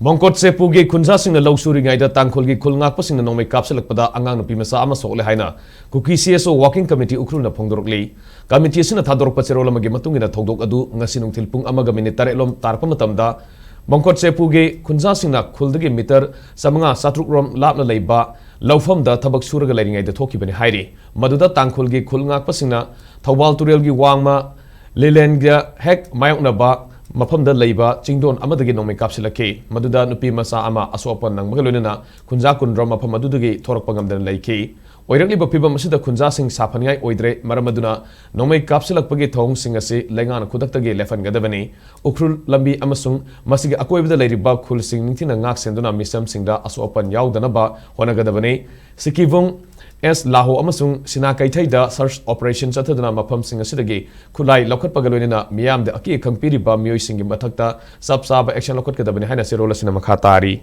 Mongkot sepugi kunza sing na lausuri ngai da Tangkhul gi Khul Ngakpa sing na Nongmei Kapsillakpada Angang Nupimacha ama Sokle haina Kuki CSO Working Committee ukrul na phongdorokli committee sina thadorok pachero lamagi matungina thongdok adu ngasi nungthil pung amaga minute tare lom tarpa matamda Mongkot sepugi kunza sing na Khuldagi meter samanga satruk rom lapna leiba laufam da thabak suraga lairingai da thoki bani hairi maduda Tangkhul gi Khul Ngakpa sing na Thawal turel gi wangma Lelen ga hek mayokna ba Mafamda Laiba, Chingdon, Amadagi Nongmei Kapsillakpada, Maduda Nupimacha ama Asopan ng Magalunina, Kunza Kundra Mapamadudagi, Torpangam than Lake. Oirangli Bapiba Masida Kunza sing Sapaniai Oidre, Maramaduna, Nongmei Kapsillakpada Tong Singasi, Lengan Kudaktagi Lefan Gadavani, Ukrul Lambi Amasung, Masiga Akoib the Lady Bab Khul Sing Nintina Ngak Senduna Misam Singda Asopan Yaudanaba, Honagadavani, Sikivung. S. Laho amasung sinakai thaida search operation chathadana mafam sing asidagi khulai lokhat pagaloina miyam de aki khangpiri ba miyoi singi mathakta sab sab action lokhat kadabani haina serola sina makha tari